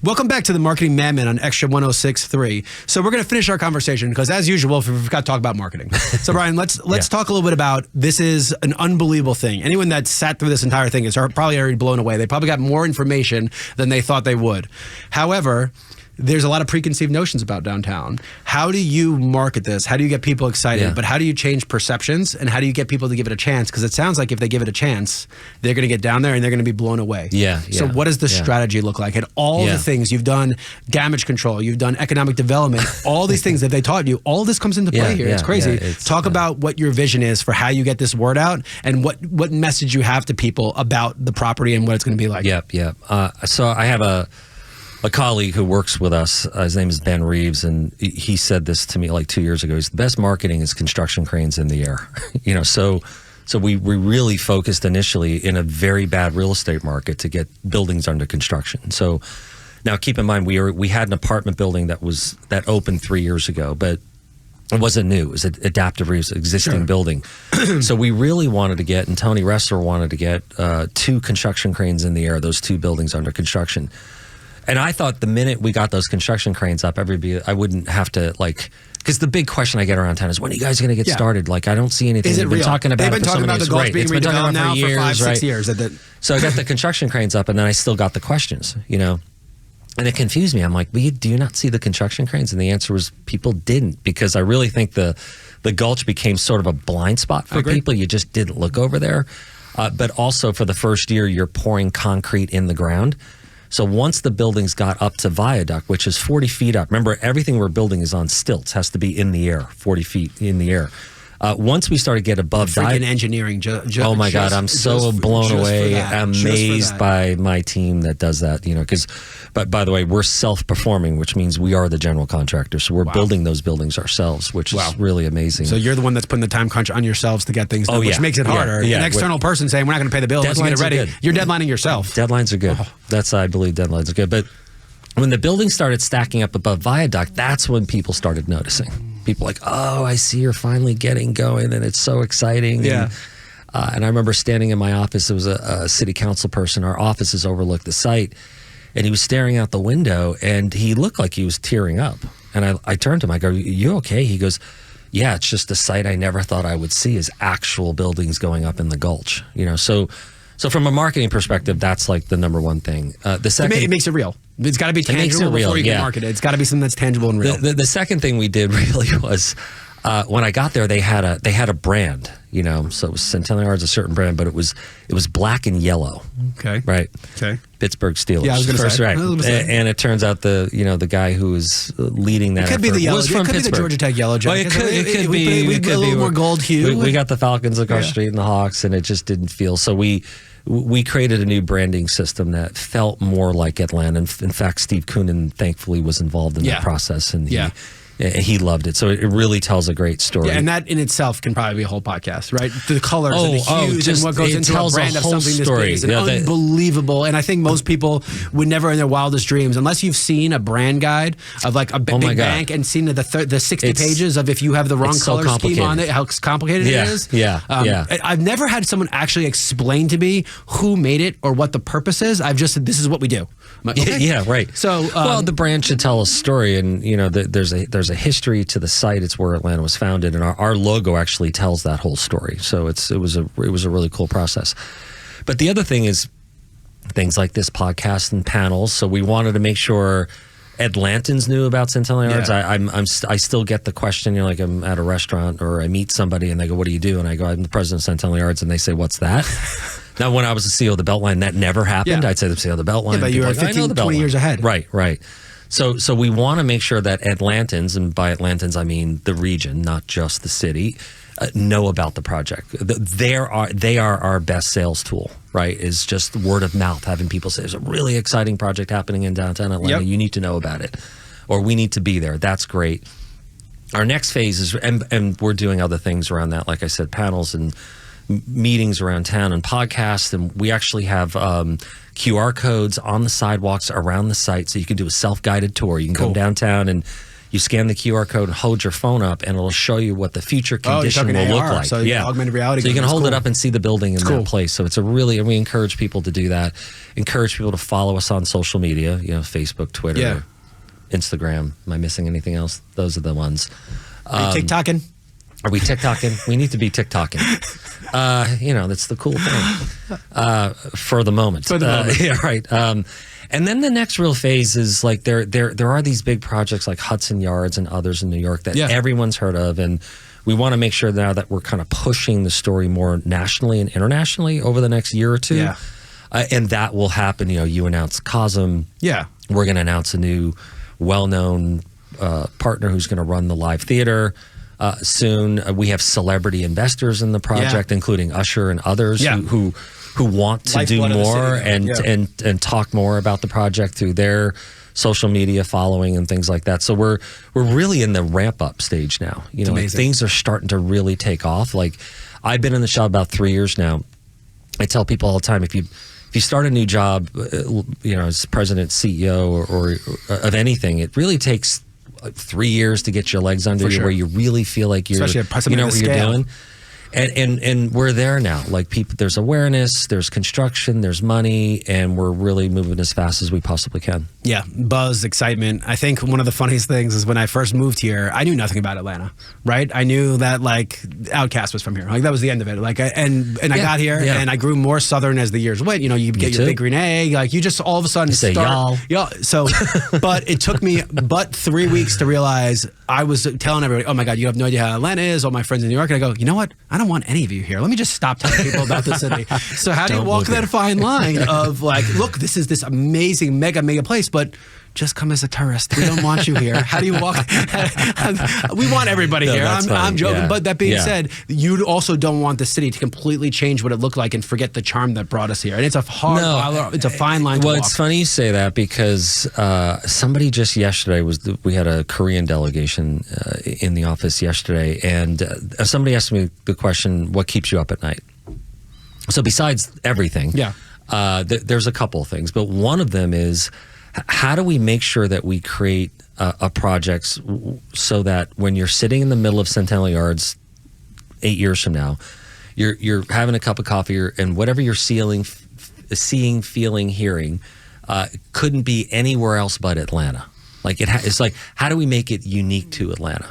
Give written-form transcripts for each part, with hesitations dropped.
Welcome back to the Marketing MadMen on Extra 106.3. So we're going to finish our conversation because, as usual, we've got to talk about marketing. So, Brian, let's talk a little bit about this. Is an unbelievable thing. Anyone that sat through this entire thing is probably already blown away. They probably got more information than they thought they would. However, there's a lot of preconceived notions about downtown. How do you market this? How do you get people excited? Yeah. But how do you change perceptions? And how do you get people to give it a chance? Because it sounds like if they give it a chance, they're going to get down there and they're going to be blown away. So what does the strategy look like? And all the things you've done, damage control, you've done economic development, all these things that they taught you, all this comes into play here. It's crazy. Talk about what your vision is for how you get this word out and what message you have to people about the property and what it's going to be like. So I have a colleague who works with us, his name is Ben Reeves, and he said this to me like 2 years ago. He's the best marketing is construction cranes in the air. So we really focused initially in a very bad real estate market to get buildings under construction. So now keep in mind we had an apartment building that opened 3 years ago, but it wasn't new. It was an adaptive reuse, existing building. So we really wanted to get, and Tony Ressler wanted to get 2 construction cranes in the air, those 2 buildings under construction. And I thought the minute we got those construction cranes up, I wouldn't have to because the big question I get around town is, when are you guys going to get started? Like, I don't see anything. Is it real? Talking about They've been talking about the Gulch being redeveloped now for 5-6 years. So I got the construction cranes up, and then I still got the questions, and it confused me. I'm like, do you not see the construction cranes? And the answer was people didn't, because I really think the Gulch became sort of a blind spot for people. You just didn't look over there. But also for the first year, you're pouring concrete in the ground. So once the buildings got up to viaduct, which is 40 feet up, remember everything we're building is on stilts, has to be in the air, 40 feet in the air. Once we started to get above freaking engineering. Oh my God, I'm so blown away, amazed by my team that does that. But by the way, we're self-performing, which means we are the general contractor. So we're building those buildings ourselves, which is really amazing. So you're the one that's putting the time crunch on yourselves to get things done, which makes it harder. An external person saying, we're not going to pay the bill, let's get it ready. You're deadlining yourself. Deadlines are good. I believe deadlines are good. But when the building started stacking up above viaduct, that's when people started noticing. People like, oh, I see you're finally getting going, and it's so exciting. And I remember standing in my office. It was a city council person. Our offices overlooked the site, and he was staring out the window, and he looked like he was tearing up. And I turned to him. I go, you okay? He goes, yeah, it's just a sight I never thought I would see, is actual buildings going up in the Gulch. So from a marketing perspective, that's like the number one thing. The second, it makes it real. It's got to be tangible before you can market it. It's got to be something that's tangible and real. The second thing we did really was when I got there, they had a brand. So it was Centennial Yards, a certain brand, but it was black and yellow. Okay. Right. Okay. Pittsburgh Steelers. Yeah, I was going to say. Right. And it turns out the guy who was leading that could be the yellow. was from it could Pittsburgh. be the Georgia Tech yellow jacket. It could be a little more gold hue. We got the Falcons across the street and the Hawks, and it just didn't feel. So we created a new branding system that felt more like Atlanta. In fact, Steve Koonin thankfully was involved in that process, and he loved it. So it really tells a great story. Yeah, and that in itself can probably be a whole podcast, right? The colors and the hues and what goes into a brand of something this big is unbelievable. And I think most people would never in their wildest dreams, unless you've seen a brand guide of like a big bank and seen the 60 pages of if you have the wrong color scheme on it, how complicated it is. I've never had someone actually explain to me who made it or what the purpose is. I've just said, this is what we do. Like, okay. Yeah, right. So, the brand should tell a story, and there's a history to the site. It's where Atlanta was founded, and our logo actually tells that whole story. So it was a really cool process. But the other thing is things like this podcast and panels. So we wanted to make sure Atlantans knew about Centennial Yards. I still get the question. You're like, I'm at a restaurant or I meet somebody and they go, "What do you do?" And I go, "I'm the president of Centennial Yards," and they say, "What's that?" Now, when I was the CEO of the Beltline, that never happened. I'd say the CEO of the Beltline. Yeah, but you were 15, 20 years ahead. Right. So we want to make sure that Atlantans, and by Atlantans I mean the region, not just the city, know about the project. They are our best sales tool, right? Is just word of mouth, having people say, "There's a really exciting project happening in downtown Atlanta. You need to know about it," or "We need to be there." That's great. Our next phase is, and we're doing other things around that, like I said, panels and meetings around town and podcasts, and we actually have QR codes on the sidewalks around the site, so you can do a self-guided tour. You can come downtown and You scan the QR code, hold your phone up, and it'll show you what the future condition will look like. So augmented reality. So you can hold it up and see the building in that place. So it's and we encourage people to do that. Encourage people to follow us on social media, Facebook, Twitter, Instagram. Am I missing anything else? Those are the ones. Are you TikToking? Are we TikToking? We need to be TikToking. That's the cool thing for the moment. Yeah, right. And then the next real phase is like there are these big projects like Hudson Yards and others in New York that everyone's heard of, and we want to make sure now that we're kind of pushing the story more nationally and internationally over the next year or two. Yeah. And that will happen. You announce Cosm. Yeah. We're going to announce a new well-known partner who's going to run the live theater soon. We have celebrity investors in the project, including Usher and others who want to do more and talk more about the project through their social media following and things like that. So we're really in the ramp up stage now. Things are starting to really take off. Like, I've been in the shop about 3 years now. I tell people all the time, if you start a new job, as president, CEO, or of anything, it really takes 3 years to get your legs under you, where you really feel like you know what you're doing. And we're there now. Like, there's awareness, there's construction, there's money, and we're really moving as fast as we possibly can. Yeah, buzz, excitement. I think one of the funniest things is when I first moved here, I knew nothing about Atlanta, right? I knew that like Outkast was from here. Like, that was the end of it. Like, and I got here and I grew more Southern as the years went. You get your big green egg. Like, you just all of a sudden say y'all. Yeah. So, but it took me 3 weeks to realize. I was telling everybody, oh my God, you have no idea how Atlanta is. All my friends in New York, and I go, you know what? I don't want any of you here. Let me just stop telling people about the city. So how do you walk that fine line of like, look, this is this amazing mega place, but just come as a tourist. We don't want you here. How do you walk? We want everybody here. I'm joking. But that being said, you also don't want the city to completely change what it looked like and forget the charm that brought us here. And it's a it's a fine line to walk. Well, it's funny you say that, because somebody just yesterday we had a Korean delegation in the office yesterday, and somebody asked me the question, what keeps you up at night? So besides everything, there's a couple of things, but one of them is, how do we make sure that we create a project so that when you're sitting in the middle of Centennial Yards 8 years from now, you're having a cup of coffee, and whatever you're seeing, feeling, hearing couldn't be anywhere else but Atlanta. Like, it's like, how do we make it unique to Atlanta?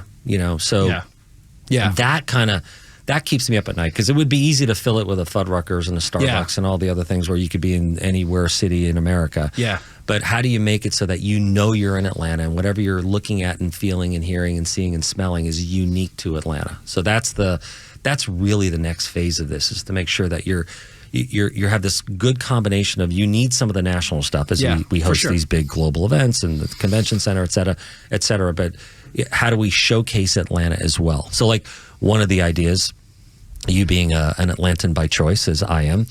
That keeps me up at night, because it would be easy to fill it with a Fuddruckers and a Starbucks and all the other things where you could be in anywhere city in America. Yeah. But how do you make it so that you're in Atlanta, and whatever you're looking at and feeling and hearing and seeing and smelling is unique to Atlanta? So that's really the next phase of this, is to make sure that you have this good combination of, you need some of the national stuff as we host these big global events and the convention center, et cetera. But how do we showcase Atlanta as well? So, like, one of the ideas, you being an Atlantan by choice, as I am,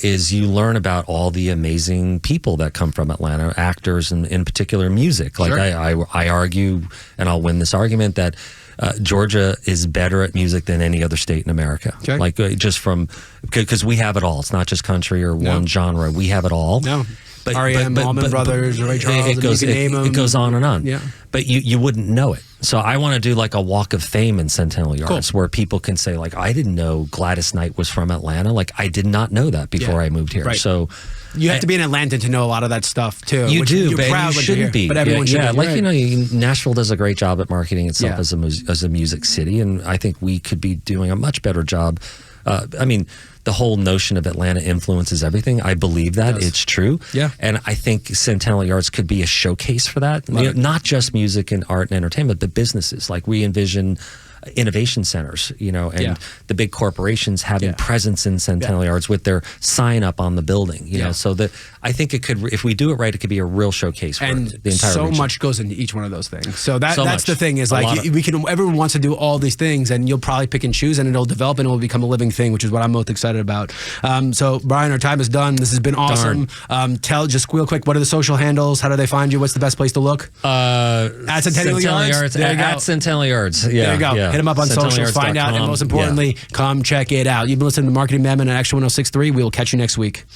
is you learn about all the amazing people that come from Atlanta, actors, and in particular music. Like, I argue, and I'll win this argument, that Georgia is better at music than any other state in America. Like, just from, because we have it all. It's not just country or one genre. We have it all. But R.E.M., Allman Brothers, Ray Charles, it goes on and on. Yeah. But you wouldn't know it. So I want to do like a walk of fame in Centennial Yards, where people can say, like, I didn't know Gladys Knight was from Atlanta. Like, I did not know that before I moved here. Right. So you have to be an Atlantan to know a lot of that stuff too. You do, you're proud you shouldn't be. But everyone should be. Like, Nashville does a great job at marketing itself as a music city, and I think we could be doing a much better job. I mean, the whole notion of Atlanta influences everything. I believe that. It's true. Yeah. And I think Centennial Yards could be a showcase for that. Not just music and art and entertainment, but businesses. Like, we envision innovation centers, and the big corporations having presence in Centennial Yards with their sign up on the building, so that I think it could, if we do it right, it could be a real showcase for the entire region. So much goes into each one of those things. So that's the thing, is like, everyone wants to do all these things, and you'll probably pick and choose, and it'll develop and it will become a living thing, which is what I'm most excited about. So Brian, our time is done. This has been awesome. Tell just real quick, what are the social handles? How do they find you? What's the best place to look? At Centennial Yards. There you go. At Centennial Yards. Yeah. There you go. Yeah. Hit them up on socials, find out, and most importantly, come check it out. You've been listening to Marketing MadMen on Extra 106.3. We will catch you next week.